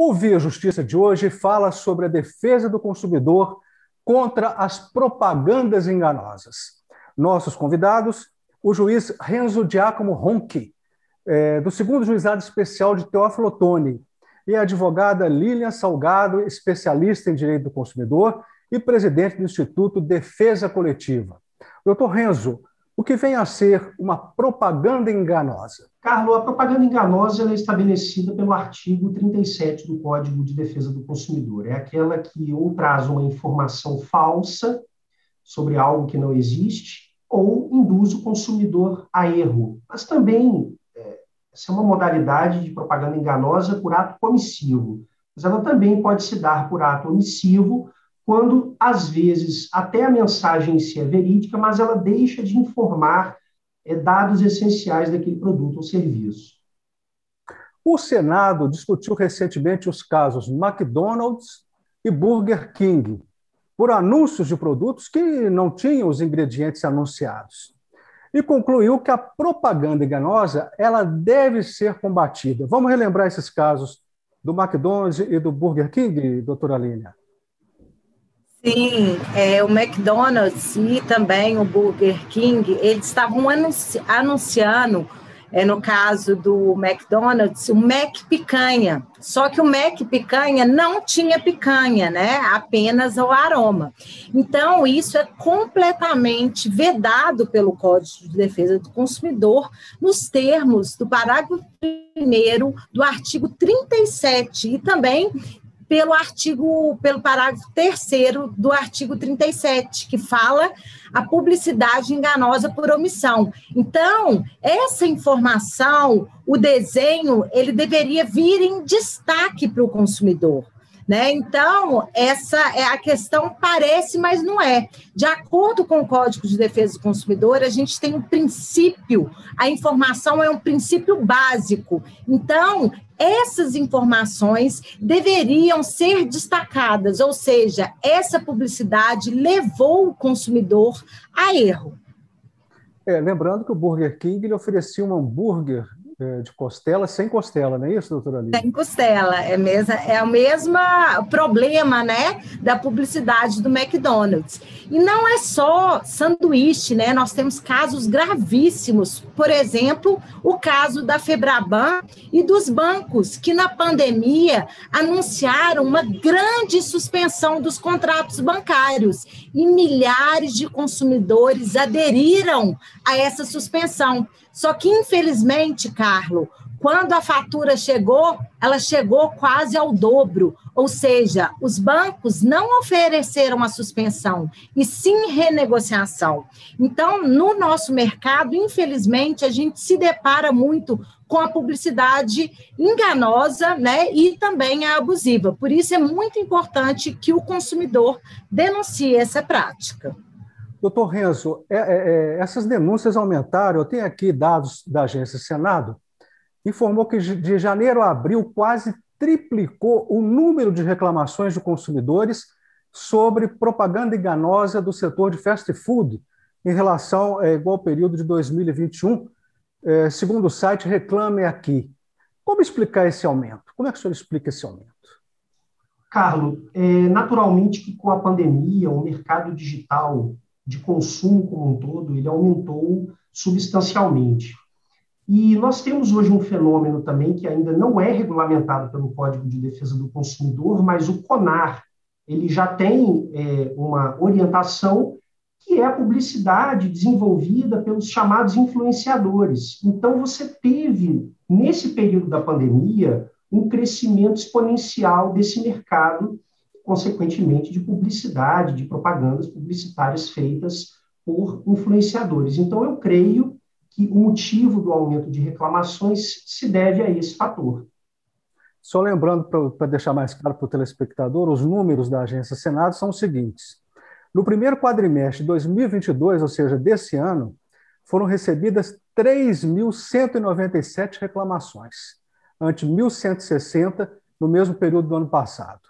O Via Justiça de hoje fala sobre a defesa do consumidor contra as propagandas enganosas. Nossos convidados, o juiz Renzo Giacomo Ronchi, do 2º Juizado Especial de Teófilo Otoni, e a advogada Lilian Salgado, especialista em direito do consumidor e presidente do Instituto Defesa Coletiva. Doutor Renzo, o que vem a ser uma propaganda enganosa? Carlos, a propaganda enganosa ela é estabelecida pelo artigo 37 do Código de Defesa do Consumidor. É aquela que ou traz uma informação falsa sobre algo que não existe ou induz o consumidor a erro. Mas também, essa é uma modalidade de propaganda enganosa por ato comissivo. Mas ela também pode se dar por ato omissivo, quando, às vezes, até a mensagem em si é verídica, mas ela deixa de informar dados essenciais daquele produto ou serviço. O Senado discutiu recentemente os casos McDonald's e Burger King, por anúncios de produtos que não tinham os ingredientes anunciados, e concluiu que a propaganda enganosa ela deve ser combatida. Vamos relembrar esses casos do McDonald's e do Burger King, doutora Línia? Sim, o McDonald's e também o Burger King, eles estavam anunciando, no caso do McDonald's, o Mac Picanha. Só que o Mac Picanha não tinha picanha, né? Apenas o aroma. Então, isso é completamente vedado pelo Código de Defesa do Consumidor nos termos do parágrafo 1º do artigo 37 e também pelo parágrafo 3º do artigo 37, que fala a publicidade enganosa por omissão. Então, essa informação, o desenho, ele deveria vir em destaque para o consumidor, né? Então, essa é a questão, parece, mas não é. De acordo com o Código de Defesa do Consumidor, a gente tem um princípio, a informação é um princípio básico. Então, essas informações deveriam ser destacadas, ou seja, essa publicidade levou o consumidor a erro. Lembrando que o Burger King ele oferecia um hambúrguer de costela sem costela, não é isso, doutora Lídia? Sem costela, é o mesmo problema, né, da publicidade do McDonald's. E não é só sanduíche, né, nós temos casos gravíssimos, por exemplo, o caso da Febraban e dos bancos, que na pandemia anunciaram uma grande suspensão dos contratos bancários e milhares de consumidores aderiram a essa suspensão. Só que, infelizmente, Carlos, quando a fatura chegou, ela chegou quase ao dobro. Ou seja, os bancos não ofereceram a suspensão, e sim renegociação. Então, no nosso mercado, infelizmente, a gente se depara muito com a publicidade enganosa, né, e também a abusiva. Por isso, é muito importante que o consumidor denuncie essa prática. Doutor Renzo, essas denúncias aumentaram. Eu tenho aqui dados da Agência Senado, informou que de janeiro a abril quase triplicou o número de reclamações de consumidores sobre propaganda enganosa do setor de fast food em relação ao igual período de 2021, segundo o site Reclame Aqui. Como explicar esse aumento? Como é que o senhor explica esse aumento? Carlos, naturalmente que com a pandemia, o mercado digital de consumo como um todo, ele aumentou substancialmente. E nós temos hoje um fenômeno também que ainda não é regulamentado pelo Código de Defesa do Consumidor, mas o CONAR, ele já tem uma orientação que é a publicidade desenvolvida pelos chamados influenciadores. Então, você teve, nesse período da pandemia, um crescimento exponencial desse mercado, consequentemente, de publicidade, de propagandas publicitárias feitas por influenciadores. Então, eu creio que o motivo do aumento de reclamações se deve a esse fator. Só lembrando, para deixar mais claro para o telespectador, os números da Agência Senado são os seguintes. No primeiro quadrimestre de 2022, ou seja, desse ano, foram recebidas 3.197 reclamações, ante 1.160 no mesmo período do ano passado.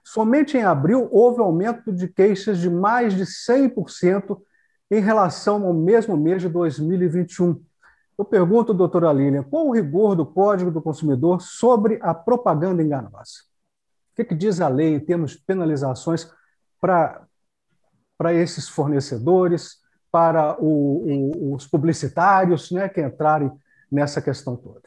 Somente em abril houve aumento de queixas de mais de 100% em relação ao mesmo mês de 2021. Eu pergunto, doutora Lilian, qual o rigor do Código do Consumidor sobre a propaganda enganosa? que diz a lei em termos de penalizações para esses fornecedores, para os publicitários, né, que entrarem nessa questão toda?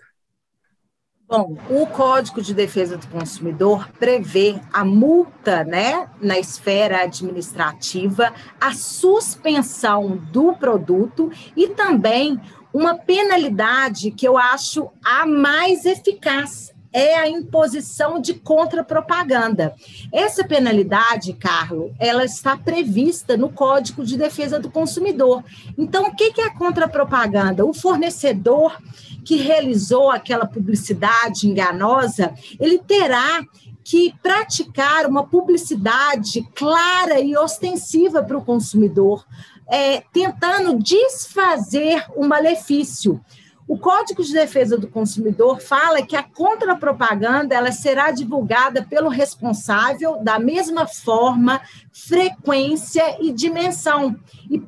Bom, o Código de Defesa do Consumidor prevê a multa, né, na esfera administrativa, a suspensão do produto e também uma penalidade que eu acho a mais eficaz, é a imposição de contrapropaganda. Essa penalidade, Carlos, ela está prevista no Código de Defesa do Consumidor. Então, o que é a contrapropaganda? O fornecedor que realizou aquela publicidade enganosa, ele terá que praticar uma publicidade clara e ostensiva para o consumidor, tentando desfazer o malefício. O Código de Defesa do Consumidor fala que a contrapropaganda ela será divulgada pelo responsável da mesma forma, frequência e dimensão, e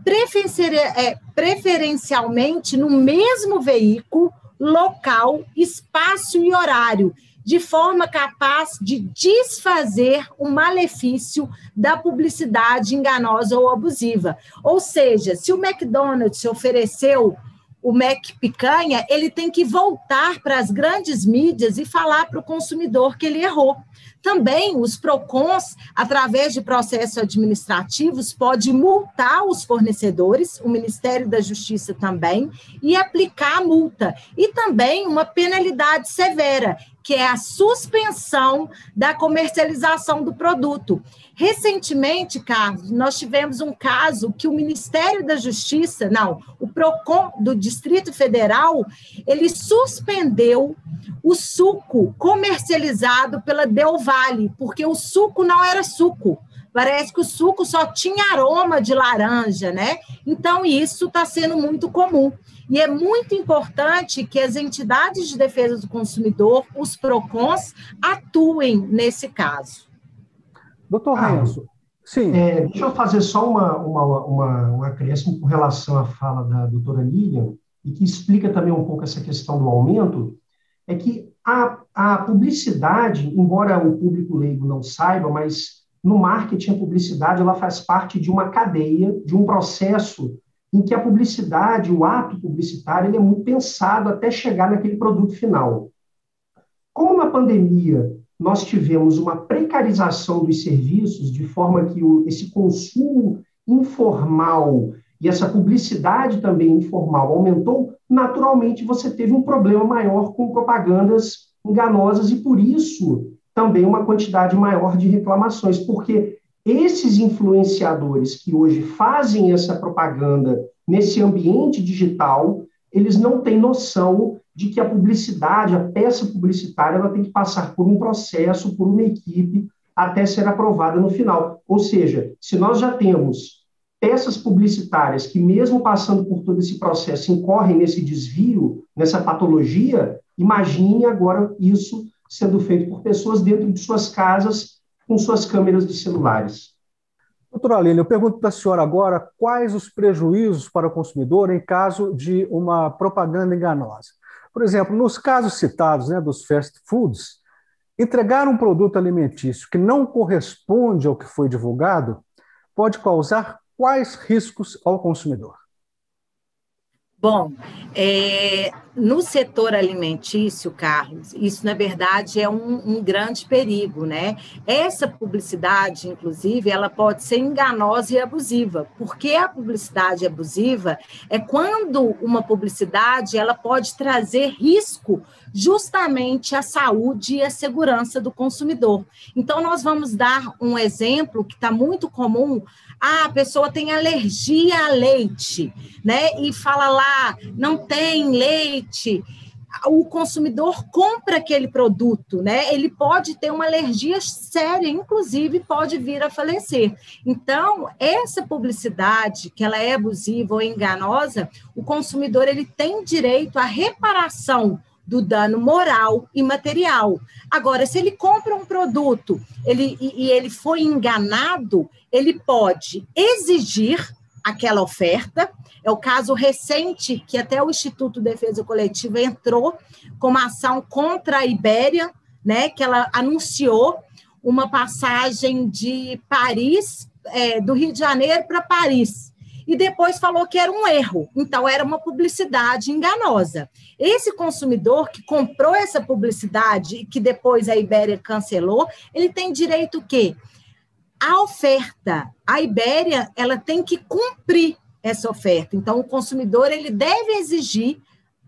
preferencialmente no mesmo veículo, local, espaço e horário, de forma capaz de desfazer o malefício da publicidade enganosa ou abusiva. Ou seja, se o McDonald's ofereceu o Mac Picanha, ele tem que voltar para as grandes mídias e falar para o consumidor que ele errou. Também os PROCONs, através de processos administrativos, pode multar os fornecedores, o Ministério da Justiça também, e aplicar a multa. E também uma penalidade severa, que é a suspensão da comercialização do produto. Recentemente, Carlos, nós tivemos um caso que o Ministério da Justiça, o PROCON do Distrito Federal, ele suspendeu o suco comercializado pela Del Valle, porque o suco não era suco. Parece que o suco só tinha aroma de laranja, né? Então, isso está sendo muito comum. E é muito importante que as entidades de defesa do consumidor, os PROCONs, atuem nesse caso. Doutor Renzo, sim. Deixa eu fazer só um acréscimo com relação à fala da doutora Lilian, e que explica também um pouco essa questão do aumento, é que a publicidade, embora o público leigo não saiba, mas no marketing a publicidade ela faz parte de uma cadeia, de um processo em que a publicidade, o ato publicitário, ele é muito pensado até chegar naquele produto final. Como na pandemia nós tivemos uma precarização dos serviços, de forma que esse consumo informal e essa publicidade também informal aumentou, naturalmente você teve um problema maior com propagandas enganosas e, por isso, também uma quantidade maior de reclamações, porque esses influenciadores que hoje fazem essa propaganda nesse ambiente digital, eles não têm noção de que a publicidade, a peça publicitária, ela tem que passar por um processo, por uma equipe, até ser aprovada no final. Ou seja, se nós já temos peças publicitárias que, mesmo passando por todo esse processo, incorrem nesse desvio, nessa patologia, imagine agora isso sendo feito por pessoas dentro de suas casas, com suas câmeras de celulares. Doutora Aline, eu pergunto para a senhora agora quais os prejuízos para o consumidor em caso de uma propaganda enganosa. Por exemplo, nos casos citados, né, dos fast foods, entregar um produto alimentício que não corresponde ao que foi divulgado pode causar quais riscos ao consumidor? Bom, no setor alimentício, Carlos, isso, na verdade, é um grande perigo, né? Essa publicidade, inclusive, ela pode ser enganosa e abusiva. Porque a publicidade abusiva é quando uma publicidade ela pode trazer risco justamente à saúde e à segurança do consumidor. Então, nós vamos dar um exemplo que está muito comum. A pessoa tem alergia a leite, né? E fala lá, não tem leite. O consumidor compra aquele produto, né? Ele pode ter uma alergia séria, inclusive pode vir a falecer. Então, essa publicidade, que ela é abusiva ou enganosa, o consumidor ele tem direito à reparação do dano moral e material. Agora, se ele compra um produto e ele foi enganado, ele pode exigir aquela oferta. É o caso recente que até o Instituto de Defesa Coletiva entrou com uma ação contra a Ibéria, né, que ela anunciou uma passagem de Paris, do Rio de Janeiro para Paris, e depois falou que era um erro, então era uma publicidade enganosa. Esse consumidor que comprou essa publicidade e que depois a Ibéria cancelou, ele tem direito o quê? A oferta. A Ibéria, ela tem que cumprir essa oferta, então o consumidor ele deve exigir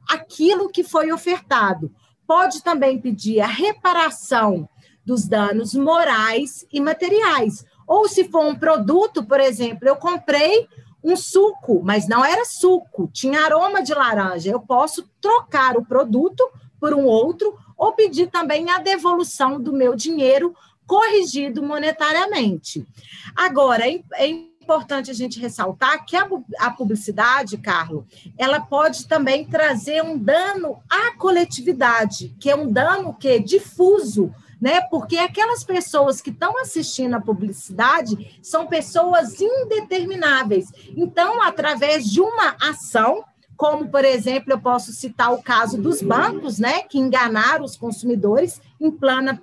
aquilo que foi ofertado. Pode também pedir a reparação dos danos morais e materiais. Ou se for um produto, por exemplo, eu comprei um suco, mas não era suco, tinha aroma de laranja. Eu posso trocar o produto por um outro ou pedir também a devolução do meu dinheiro corrigido monetariamente. Agora, é importante a gente ressaltar que a publicidade, Carlos, ela pode também trazer um dano à coletividade, que é um dano que é difuso, né? Porque aquelas pessoas que estão assistindo a publicidade são pessoas indetermináveis. Então, através de uma ação, como, por exemplo, eu posso citar o caso dos bancos, né, que enganaram os consumidores em plena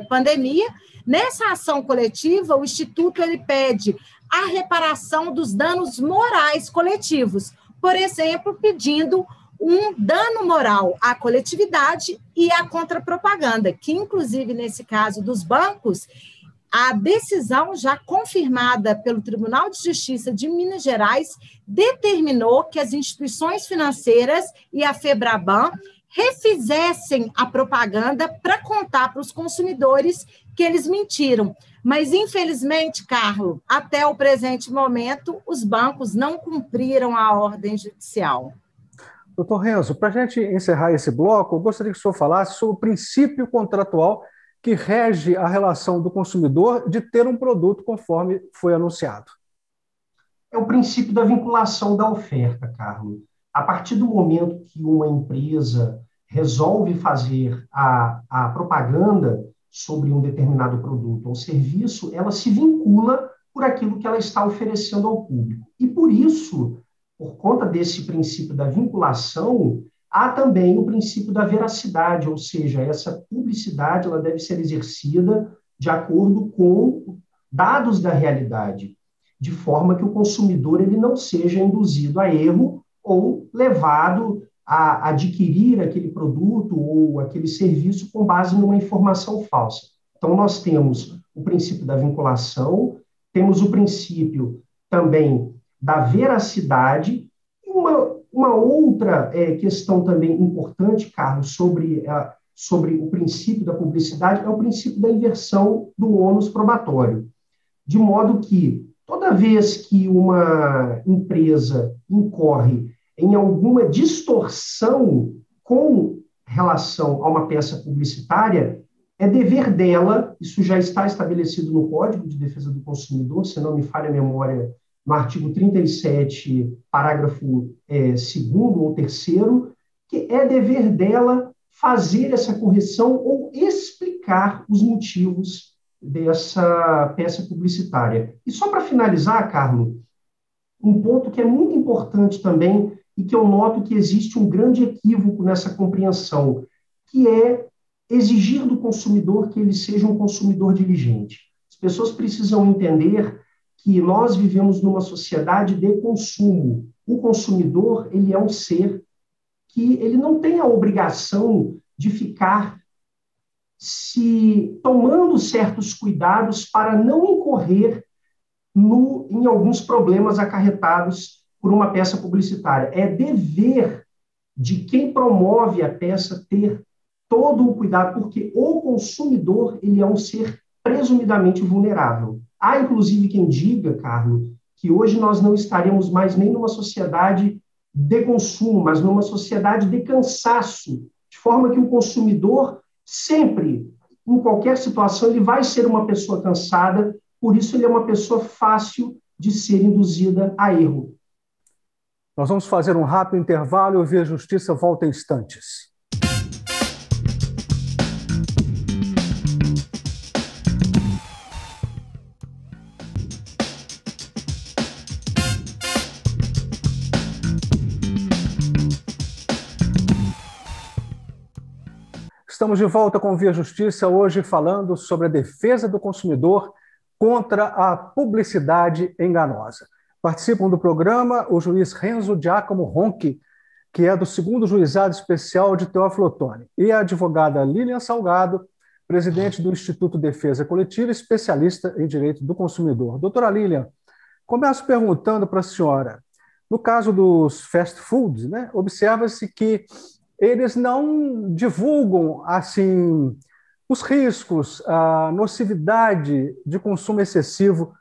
pandemia. Nessa ação coletiva, o Instituto ele pede a reparação dos danos morais coletivos, por exemplo, pedindo um dano moral à coletividade e à contrapropaganda, que, inclusive, nesse caso dos bancos, a decisão já confirmada pelo Tribunal de Justiça de Minas Gerais determinou que as instituições financeiras e a FEBRABAN refizessem a propaganda para contar para os consumidores que eles mentiram. Mas, infelizmente, Carlos, até o presente momento, os bancos não cumpriram a ordem judicial. Doutor Renzo, para a gente encerrar esse bloco, eu gostaria que o senhor falasse sobre o princípio contratual que rege a relação do consumidor de ter um produto conforme foi anunciado. É o princípio da vinculação da oferta, Carlos. A partir do momento que uma empresa resolve fazer a propaganda sobre um determinado produto ou serviço, ela se vincula por aquilo que ela está oferecendo ao público. E por isso, por conta desse princípio da vinculação, há também o princípio da veracidade, ou seja, essa publicidade ela deve ser exercida de acordo com dados da realidade, de forma que o consumidor ele não seja induzido a erro ou levado a adquirir aquele produto ou aquele serviço com base numa informação falsa. Então, nós temos o princípio da vinculação, temos o princípio também da veracidade, e uma outra questão também importante, Carlos, sobre o princípio da publicidade, é o princípio da inversão do ônus probatório, de modo que toda vez que uma empresa incorre em alguma distorção com relação a uma peça publicitária, é dever dela, isso já está estabelecido no Código de Defesa do Consumidor, se não me falha a memória, no artigo 37, parágrafo 2º ou 3º, que é dever dela fazer essa correção ou explicar os motivos dessa peça publicitária. E só para finalizar, Carlos, um ponto que é muito importante também e que eu noto que existe um grande equívoco nessa compreensão, que é exigir do consumidor que ele seja um consumidor diligente. As pessoas precisam entender que nós vivemos numa sociedade de consumo. O consumidor, ele é um ser que ele não tem a obrigação de ficar se tomando certos cuidados para não incorrer em alguns problemas acarretados por uma peça publicitária. É dever de quem promove a peça ter todo o cuidado, porque o consumidor ele é um ser presumidamente vulnerável. Há, inclusive, quem diga, Carlos, que hoje nós não estaremos mais nem numa sociedade de consumo, mas numa sociedade de cansaço, de forma que o consumidor sempre, em qualquer situação, ele vai ser uma pessoa cansada, por isso ele é uma pessoa fácil de ser induzida a erro. Nós vamos fazer um rápido intervalo e ouvir a Justiça volta em instantes. Estamos de volta com Via Justiça, hoje falando sobre a defesa do consumidor contra a publicidade enganosa. Participam do programa o juiz Renzo Giacomo Ronchi, que é do 2º Juizado Especial de Teófilo Otoni, e a advogada Lilian Salgado, presidente do Instituto Defesa Coletiva, especialista em direito do consumidor. Doutora Lilian, começo perguntando para a senhora, no caso dos fast foods, né, observa-se que eles não divulgam assim os riscos, a nocividade de consumo excessivo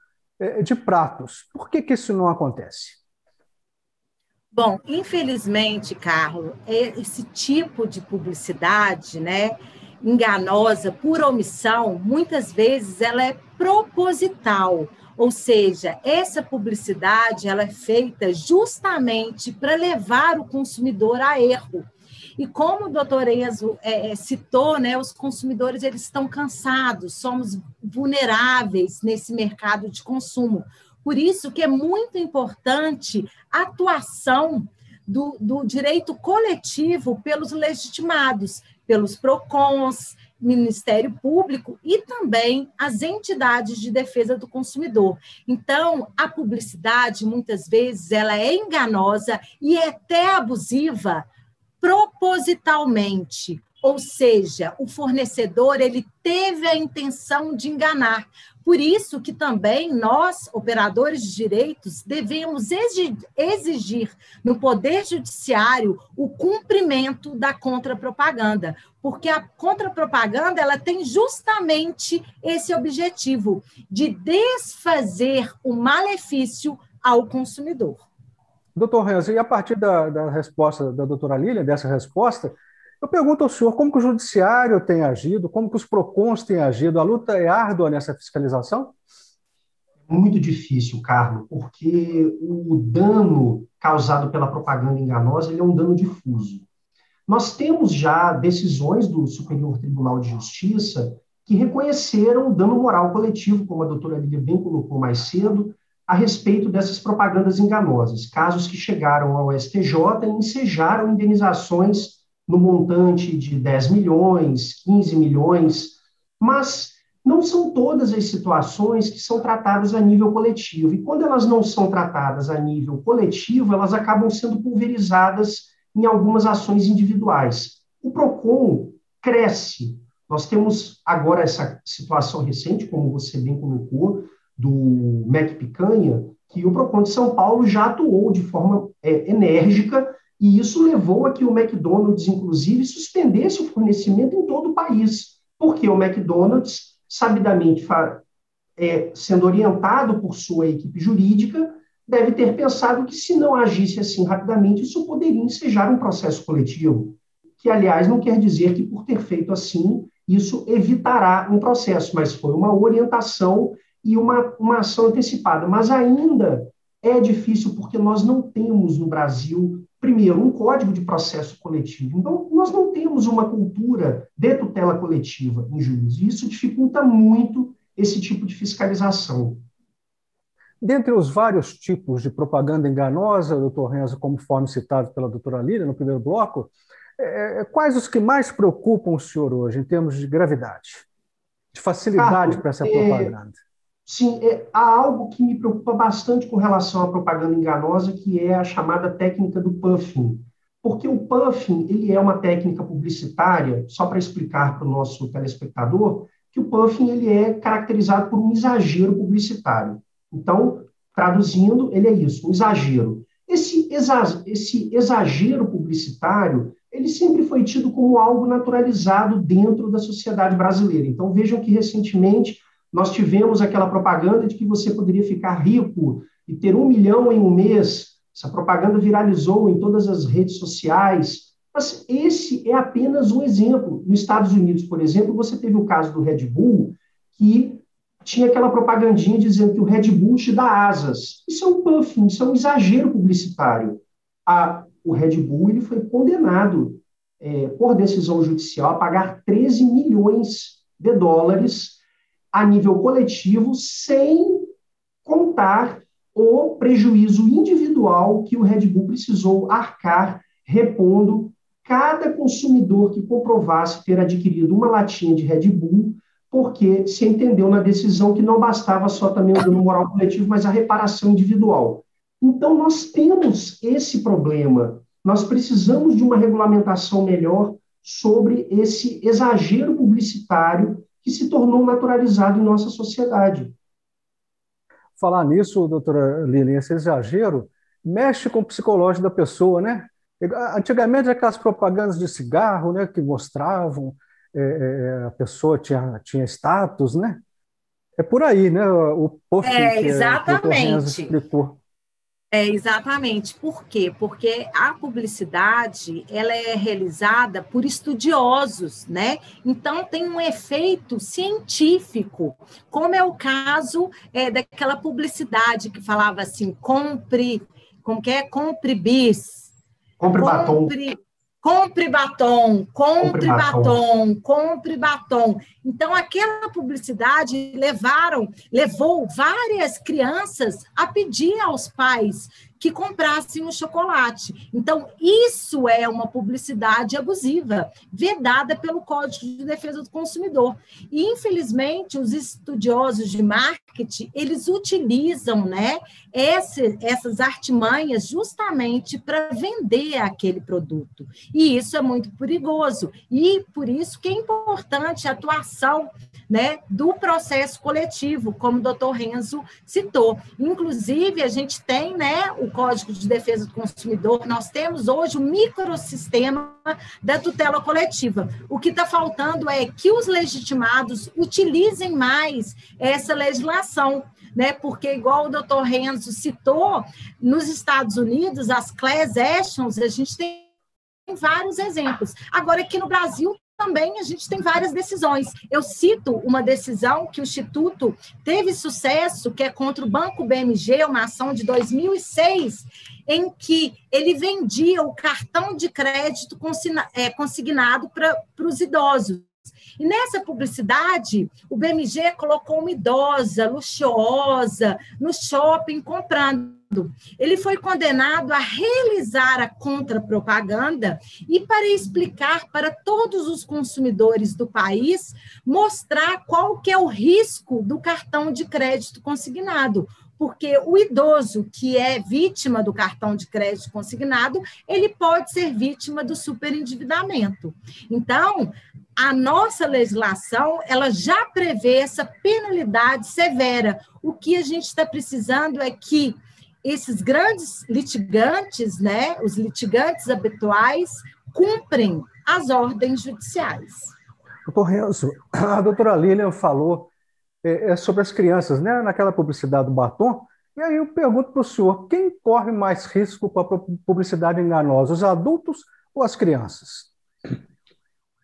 de pratos. Por que isso não acontece? Bom, infelizmente, Carlos, esse tipo de publicidade, né, enganosa por omissão, muitas vezes ela é proposital. Ou seja, essa publicidade ela é feita justamente para levar o consumidor a erro. E como o doutor Enzo citou, né, os consumidores eles estão cansados, somos vulneráveis nesse mercado de consumo. Por isso que é muito importante a atuação do direito coletivo pelos legitimados, pelos PROCONs, Ministério Público e também as entidades de defesa do consumidor. Então, a publicidade, muitas vezes, ela é enganosa e é até abusiva propositalmente, ou seja, o fornecedor ele teve a intenção de enganar. Por isso que também nós, operadores de direitos, devemos exigir no Poder Judiciário o cumprimento da contrapropaganda, porque a contrapropaganda ela tem justamente esse objetivo de desfazer o malefício ao consumidor. Doutor Renzo, e a partir da resposta da doutora Lília, dessa resposta, eu pergunto ao senhor como que o judiciário tem agido, como que os PROCONs têm agido, a luta é árdua nessa fiscalização? Muito difícil, Carlos, porque o dano causado pela propaganda enganosa ele é um dano difuso. Nós temos já decisões do Superior Tribunal de Justiça que reconheceram o dano moral coletivo, como a doutora Lília bem colocou mais cedo, a respeito dessas propagandas enganosas, casos que chegaram ao STJ e ensejaram indenizações no montante de 10 milhões, 15 milhões, mas não são todas as situações que são tratadas a nível coletivo. E quando elas não são tratadas a nível coletivo, elas acabam sendo pulverizadas em algumas ações individuais. O PROCON cresce. Nós temos agora essa situação recente, como você bem colocou, do MEC Picanha, que o PROCON de São Paulo já atuou de forma enérgica, e isso levou a que o McDonald's, inclusive, suspendesse o fornecimento em todo o país, porque o McDonald's, sabidamente sendo orientado por sua equipe jurídica, deve ter pensado que, se não agisse assim rapidamente, isso poderia ensejar um processo coletivo, que, aliás, não quer dizer que, por ter feito assim, isso evitará um processo, mas foi uma orientação e uma ação antecipada. Mas ainda é difícil porque nós não temos no Brasil, primeiro, um código de processo coletivo. Então, nós não temos uma cultura de tutela coletiva em juízo. E isso dificulta muito esse tipo de fiscalização. Dentre os vários tipos de propaganda enganosa, doutor Renzo, conforme citado pela doutora Lília no primeiro bloco, quais os que mais preocupam o senhor hoje, em termos de gravidade, de facilidade para essa propaganda? Sim, há algo que me preocupa bastante com relação à propaganda enganosa, que é a chamada técnica do puffing. Porque o puffing ele é uma técnica publicitária, só para explicar para o nosso telespectador, que o puffing ele é caracterizado por um exagero publicitário. Então, traduzindo, ele é isso, um exagero. Esse exagero publicitário, ele sempre foi tido como algo naturalizado dentro da sociedade brasileira. Então, vejam que recentemente nós tivemos aquela propaganda de que você poderia ficar rico e ter 1 milhão em um mês. Essa propaganda viralizou em todas as redes sociais. Mas esse é apenas um exemplo. Nos Estados Unidos, por exemplo, você teve o caso do Red Bull, que tinha aquela propagandinha dizendo que o Red Bull te dá asas. Isso é um puffing, isso é um exagero publicitário. O Red Bull ele foi condenado por decisão judicial a pagar 13 milhões de dólares a nível coletivo, sem contar o prejuízo individual que o Red Bull precisou arcar, repondo cada consumidor que comprovasse ter adquirido uma latinha de Red Bull, porque se entendeu na decisão que não bastava só também o dano moral coletivo, mas a reparação individual. Então, nós temos esse problema. Nós precisamos de uma regulamentação melhor sobre esse exagero publicitário que se tornou naturalizado em nossa sociedade. Falar nisso, doutora Lilian, esse exagero mexe com o psicológico da pessoa, né? Antigamente, aquelas propagandas de cigarro, né, que mostravam a pessoa tinha status, né? É por aí, né? O post que o doutor Renzo explicou. Exatamente. Por quê? Porque a publicidade, ela é realizada por estudiosos, né? Então, tem um efeito científico, como é o caso daquela publicidade que falava assim, compre bis. Compre batom. Compre batom, compre batom, compre batom. Então, aquela publicidade levou várias crianças a pedir aos pais que comprassem um chocolate. Então, isso é uma publicidade abusiva, vedada pelo Código de Defesa do Consumidor. E, infelizmente, os estudiosos de marketing, eles utilizam, né, essas artimanhas justamente para vender aquele produto. E isso é muito perigoso. E, por isso, que é importante a atuação, né, do processo coletivo, como o doutor Renzo citou. Inclusive, a gente tem, né, o Código de Defesa do Consumidor, nós temos hoje o microsistema da tutela coletiva. O que está faltando é que os legitimados utilizem mais essa legislação, né? Porque, igual o doutor Renzo citou, nos Estados Unidos, as class actions, a gente tem vários exemplos. Agora, aqui no Brasil, também a gente tem várias decisões. Eu cito uma decisão que o Instituto teve sucesso, que é contra o Banco BMG, uma ação de 2006, em que ele vendia o cartão de crédito consignado para os idosos. E nessa publicidade, o BMG colocou uma idosa, luxuosa, no shopping comprando. Ele foi condenado a realizar a contrapropaganda e para explicar para todos os consumidores do país, mostrar qual que é o risco do cartão de crédito consignado. Porque o idoso que é vítima do cartão de crédito consignado, ele pode ser vítima do superendividamento. Então, a nossa legislação, ela já prevê essa penalidade severa. O que a gente está precisando é que esses grandes litigantes, né, os litigantes habituais, cumprem as ordens judiciais. Doutor Renzo, a doutora Lilian falou sobre as crianças, né, naquela publicidade do batom, e aí eu pergunto para o senhor, quem corre mais risco com a publicidade enganosa, os adultos ou as crianças?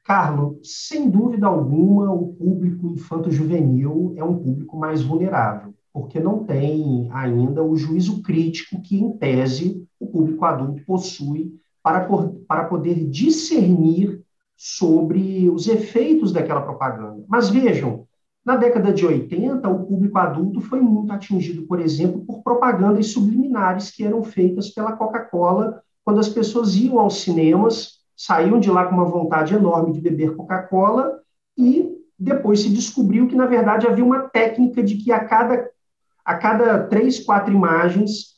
Carlos, sem dúvida alguma, o público infanto-juvenil é um público mais vulnerável, porque não tem ainda o juízo crítico que, em tese, o público adulto possui para poder discernir sobre os efeitos daquela propaganda. Mas vejam, na década de 80, o público adulto foi muito atingido, por exemplo, por propagandas subliminares que eram feitas pela Coca-Cola quando as pessoas iam aos cinemas, saíam de lá com uma vontade enorme de beber Coca-Cola e depois se descobriu que, na verdade, havia uma técnica de que a cada 3, 4 imagens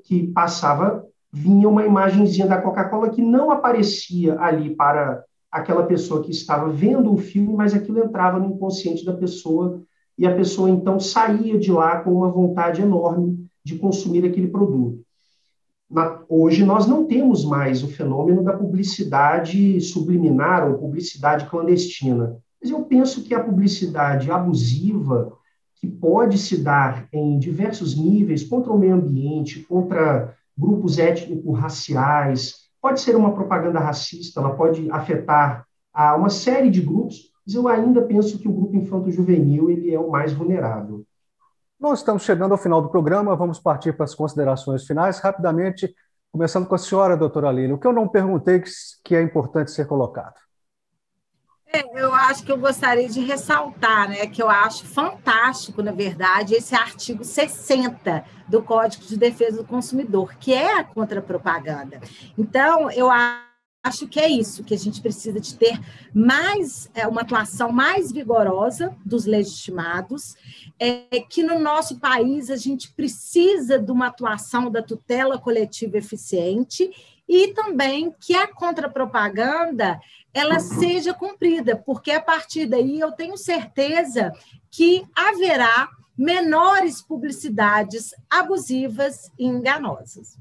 que passava, vinha uma imagenzinha da Coca-Cola que não aparecia ali para aquela pessoa que estava vendo o filme, mas aquilo entrava no inconsciente da pessoa e a pessoa, então, saía de lá com uma vontade enorme de consumir aquele produto. Hoje, nós não temos mais o fenômeno da publicidade subliminar ou publicidade clandestina, mas eu penso que a publicidade abusiva, que pode se dar em diversos níveis, contra o meio ambiente, contra grupos étnico-raciais, pode ser uma propaganda racista, ela pode afetar uma série de grupos, mas eu ainda penso que o grupo infanto-juvenil ele é o mais vulnerável. Nós estamos chegando ao final do programa, vamos partir para as considerações finais, rapidamente, começando com a senhora, doutora Lilian. O que eu não perguntei que é importante ser colocado? Eu acho que eu gostaria de ressaltar, né, que eu acho fantástico, na verdade, esse artigo 60 do Código de Defesa do Consumidor, que é a contrapropaganda. Então, eu acho que é isso, que a gente precisa de ter mais, uma atuação mais vigorosa dos legitimados, que no nosso país a gente precisa de uma atuação da tutela coletiva eficiente e também que a contrapropaganda ela seja cumprida, porque a partir daí eu tenho certeza que haverá menores publicidades abusivas e enganosas.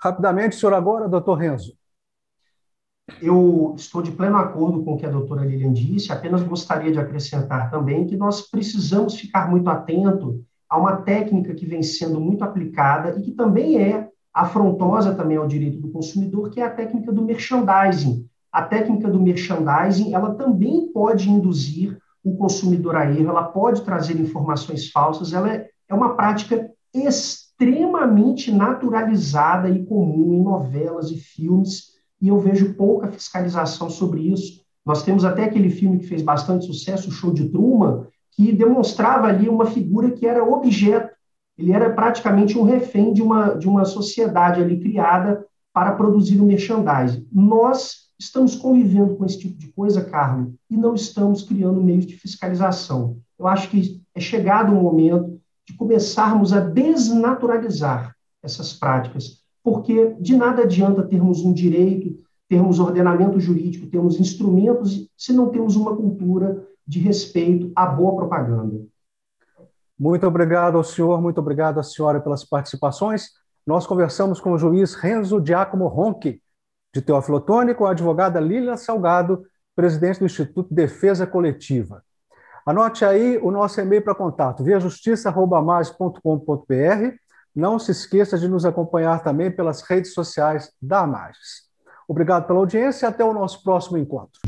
Rapidamente, senhor agora, doutor Renzo. Eu estou de pleno acordo com o que a doutora Lilian disse, apenas gostaria de acrescentar também que nós precisamos ficar muito atento a uma técnica que vem sendo muito aplicada e que também é afrontosa também ao direito do consumidor, que é a técnica do merchandising. A técnica do merchandising, ela também pode induzir o consumidor a erro, ela pode trazer informações falsas, ela é uma prática extremamente naturalizada e comum em novelas e filmes, e eu vejo pouca fiscalização sobre isso. Nós temos até aquele filme que fez bastante sucesso, o Show de Truman, que demonstrava ali uma figura que era objeto, ele era praticamente um refém de uma sociedade ali criada para produzir o merchandising. Nós estamos convivendo com esse tipo de coisa, Carlos, e não estamos criando meios de fiscalização. Eu acho que é chegado o momento de começarmos a desnaturalizar essas práticas, porque de nada adianta termos um direito, termos ordenamento jurídico, termos instrumentos, se não temos uma cultura de respeito à boa propaganda. Muito obrigado ao senhor, muito obrigado à senhora pelas participações. Nós conversamos com o juiz Renzo Giacomo Ronchi, de Teófilo Otoni, com a advogada Lilian Salgado, presidente do Instituto Defesa Coletiva. Anote aí o nosso e-mail para contato, viajustiça@amages.com.br. Não se esqueça de nos acompanhar também pelas redes sociais da Amages. Obrigado pela audiência e até o nosso próximo encontro.